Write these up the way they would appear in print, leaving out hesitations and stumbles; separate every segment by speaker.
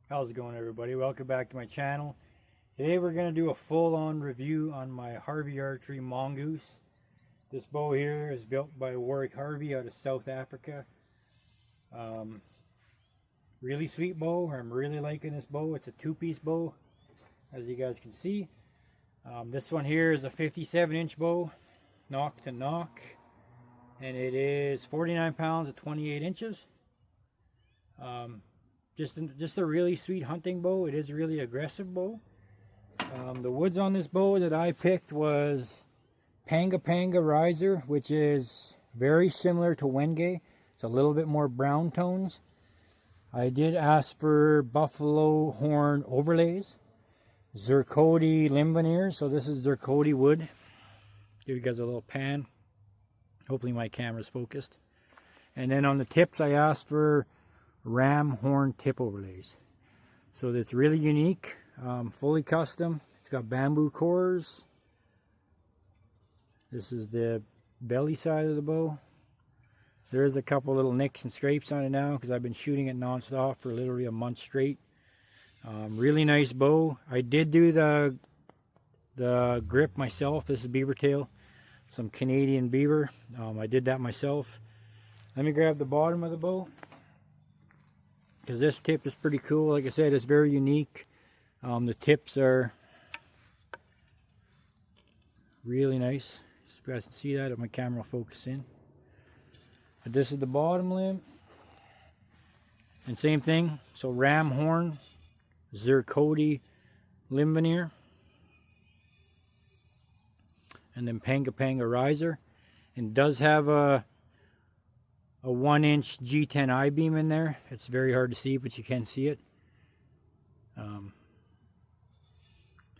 Speaker 1: How's it going, everybody? Welcome back to my channel. Today we're going to do a full-on review on my Harvey Archery Mongoose. This bow here is built by Harvey out of South Africa. Really sweet bow. I'm really liking this bow. It's a two-piece bow, as you guys can see. This one here is a 57-inch bow, nock to nock, and it is 49 pounds at 28 inches. Just a really sweet hunting bow. It is a really aggressive bow. The woods on this bow that I picked was Panga riser, which is very similar to Wenge. It's a little bit more brown tones. I did ask for buffalo horn overlays, zircony limb veneers. So this is zircony wood. Give you guys a little pan. Hopefully my camera's focused. And then on the tips I asked for ram horn tip overlays. So it's really unique, fully custom. It's got bamboo cores. This is the belly side of the bow. There's a couple little nicks and scrapes on it now because I've been shooting it non-stop for literally a month straight. Really nice bow. I did do the grip myself. This is beaver tail, some Canadian beaver. I did that myself. Let me grab the bottom of the bow, because this tip is pretty cool. Like I said, it's very unique. The tips are really nice. You guys can see that if my camera will focus in. But this is the bottom limb. And same thing. So ram horn, zircony limb veneer. And then Panga riser. And does have a 1-inch G10 I-beam in there. It's very hard to see, but you can see it. And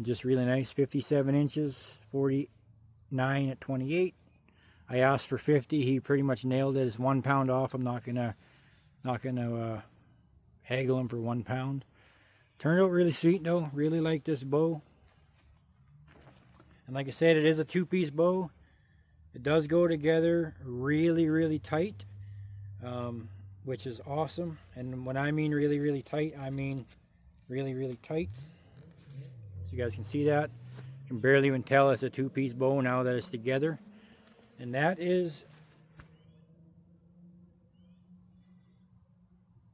Speaker 1: just really nice, 57 inches, 49 at 28. I asked for 50. He pretty much nailed it. It's 1 pound off. I'm not gonna haggle him for 1 pound. Turned out really sweet though. Really like this bow. And like I said, it is a two-piece bow. It does go together really tight. Which is awesome. And when I mean really tight, I mean really tight. So you guys can see that. You can barely even tell it's a two-piece bow now that it's together. And that is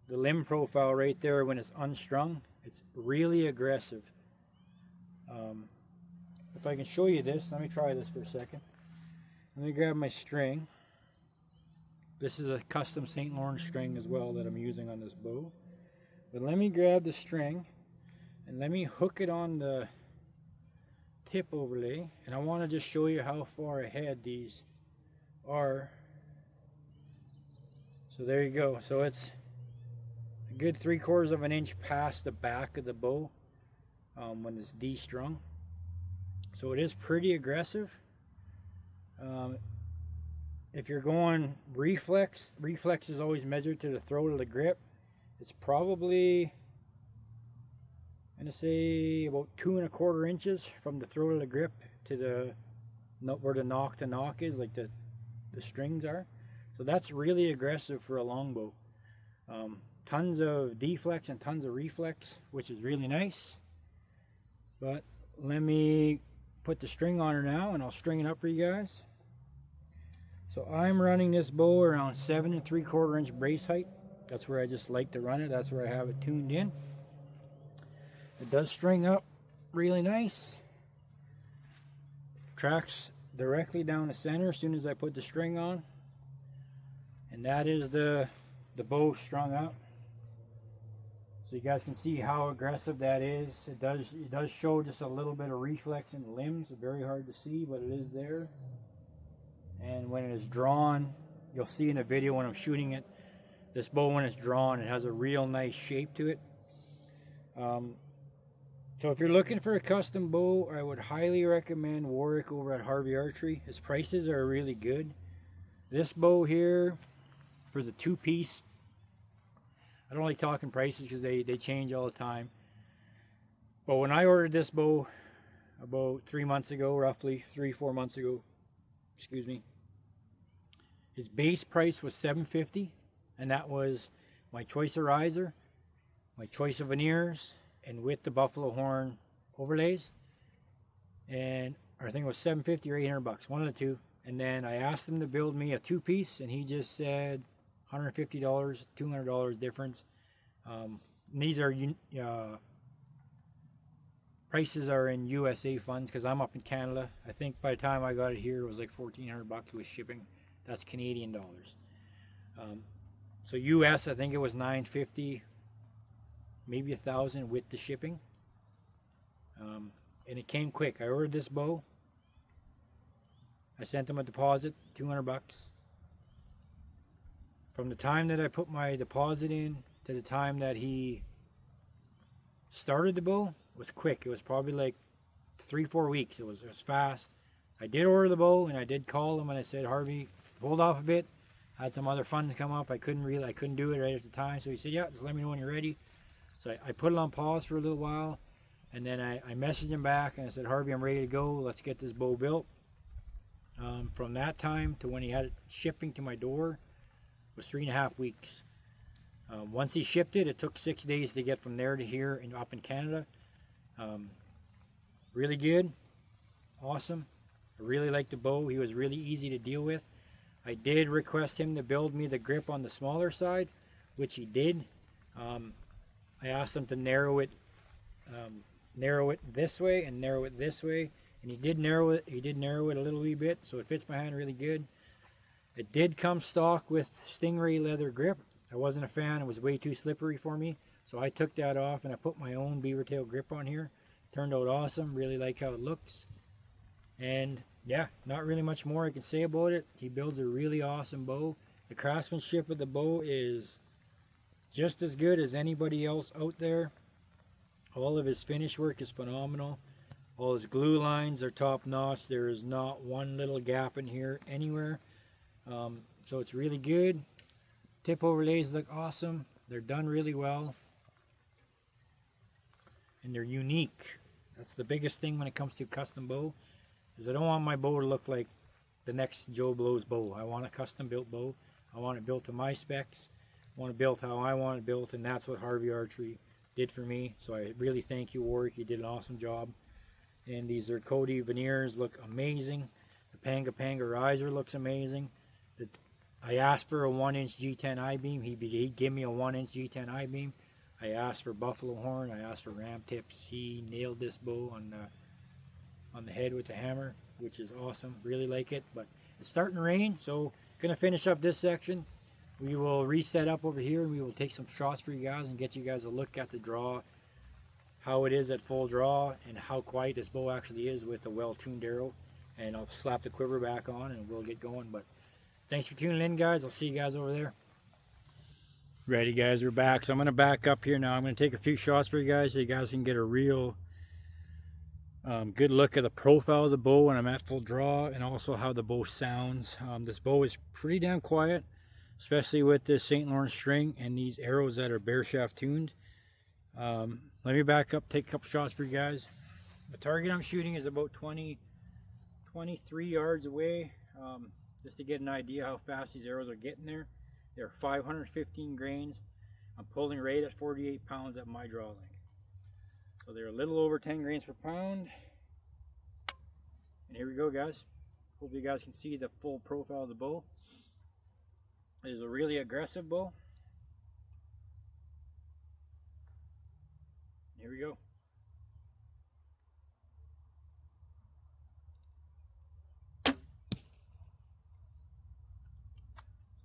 Speaker 1: the limb profile right there when it's unstrung. It's really aggressive. If I can show you this, let me try this for a second. Let me grab my string. This is a custom St. Lawrence string as well that I'm using on this bow. But let me grab the string and let me hook it on the tip overlay. And I want to just show you how far ahead these are. So there you go. So it's a good 3/4 of an inch past the back of the bow when it's de-strung. So it is pretty aggressive. If you're going reflex is always measured to the throat of the grip. It's probably, I'm going to say, about 2 1/4 inches from the throat of the grip to the where the nock to nock is, like the strings are. So that's really aggressive for a longbow. Tons of deflex and tons of reflex, which is really nice. But let me put the string on her now and I'll string it up for you guys. So I'm running this bow around 7 3/4 inch brace height. That's where I just like to run it. That's where I have it tuned in. It does string up really nice. Tracks directly down the center as soon as I put the string on. And that is the bow strung up. So you guys can see how aggressive that is. It does show just a little bit of reflex in the limbs. It's very hard to see, but it is there. And when it is drawn, you'll see in the video when I'm shooting it, this bow when it's drawn, it has a real nice shape to it. So if you're looking for a custom bow, I would highly recommend Warwick over at Harvey Archery. His prices are really good. This bow here, for the two-piece, I don't like talking prices because they change all the time. But when I ordered this bow about 3 months ago, roughly 3-4 months ago, excuse me, his base price was $750, and that was my choice of riser, my choice of veneers, and with the buffalo horn overlays. And I think it was $750 or $800, one of the two. And then I asked him to build me a two-piece, and he just said $150, $200 difference. These are prices are in USA funds because I'm up in Canada. I think by the time I got it here, it was like $1,400 with shipping. That's Canadian dollars. So US, I think it was $950, maybe $1,000 with the shipping. And it came quick. I ordered this bow. I sent him a deposit, $200. From the time that I put my deposit in to the time that he started the bow, it was quick. It was probably like 3-4 weeks. It was fast. I did order the bow, and I did call him, and I said, Harvey, hold off a bit. I had some other funds come up. I couldn't do it right at the time. So he said, yeah, just let me know when you're ready. So I put it on pause for a little while, and then I messaged him back, and I said, Harvey, I'm ready to go. Let's get this bow built. From that time to when he had it shipping to my door was 3.5 weeks. Once he shipped it, it took 6 days to get from there to here and up in Canada. Really good, awesome. I really liked the bow. He was really easy to deal with. I did request him to build me the grip on the smaller side, which he did. I asked him to narrow it this way and narrow it this way. And he did narrow it. He did narrow it a little wee bit, so it fits my hand really good. It did come stock with Stingray leather grip. I wasn't a fan. It was way too slippery for me, so I took that off and I put my own beaver tail grip on here. Turned out awesome. Really like how it looks. And yeah, not really much more I can say about it. He builds a really awesome bow. The craftsmanship of the bow is just as good as anybody else out there. All of his finish work is phenomenal. All his glue lines are top notch. There is not one little gap in here anywhere. So it's really good. Tip overlays look awesome. They're done really well. And they're unique. That's the biggest thing when it comes to custom bow. Is I don't want my bow to look like the next Joe Blow's bow. I want a custom built bow. I want it built to my specs. I want it built how I want it built. And that's what Harvey Archery did for me. So I really thank you, Warwick. You did an awesome job. And these Zirconi veneers look amazing. The Panga riser looks amazing. I asked for a 1-inch G10 I-beam. He gave me a 1-inch G10 I-beam. I asked for buffalo horn. I asked for ram tips. He nailed this bow on the head with the hammer, which is awesome. Really like it. But it's starting to rain, so gonna finish up this section. We will reset up over here, and we will take some shots for you guys and get you guys a look at the draw, how it is at full draw, and how quiet this bow actually is with a well-tuned arrow. And I'll slap the quiver back on and we'll get going. But thanks for tuning in, guys. I'll see you guys over there. Ready, guys, we're back. So I'm going to back up here now. I'm going to take a few shots for you guys so you guys can get a real good look at the profile of the bow when I'm at full draw, and also how the bow sounds. This bow is pretty damn quiet, especially with this St. Lawrence string and these arrows that are bare shaft tuned. Let me back up, take a couple shots for you guys. The target I'm shooting is about 23 yards away, just to get an idea how fast these arrows are getting there. They're 515 grains. I'm pulling right at 48 pounds at my draw length. So they're a little over 10 grains per pound. And here we go, guys. Hope you guys can see the full profile of the bow. It is a really aggressive bow. Here we go. So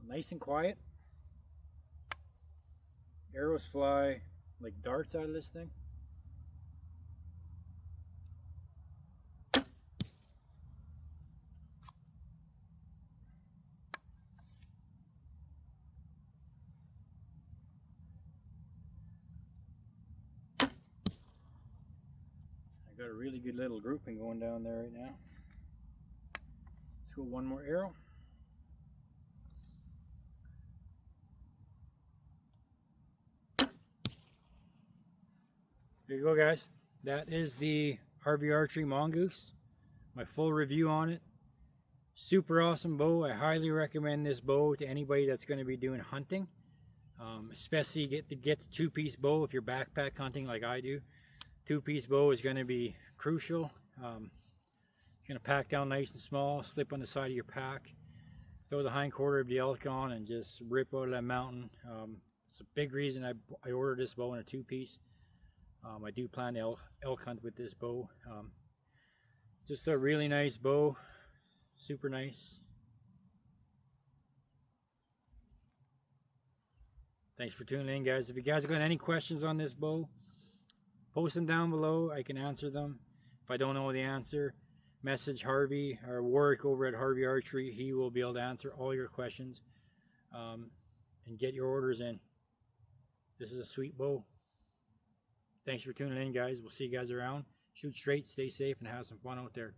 Speaker 1: nice and quiet. Arrows fly like darts out of this thing. Got a really good little grouping going down there right now. Let's go one more arrow. There you go, guys. That is the Harvey Archery Mongoose. My full review on it. Super awesome bow. I highly recommend this bow to anybody that's going to be doing hunting. Especially get the two-piece bow if you're backpack hunting like I do. Two-piece bow is going to be crucial. You're going to pack down nice and small, slip on the side of your pack, throw the hind quarter of the elk on, and just rip out of that mountain. It's a big reason I ordered this bow in a two-piece. I do plan to elk hunt with this bow. Just a really nice bow, super nice. Thanks for tuning in, guys. If you guys got any questions on this bow, post them down below. I can answer them. If I don't know the answer, message Harvey or Warwick over at Harvey Archery. He will be able to answer all your questions and get your orders in. This is a sweet bow. Thanks for tuning in, guys. We'll see you guys around. Shoot straight, stay safe, and have some fun out there.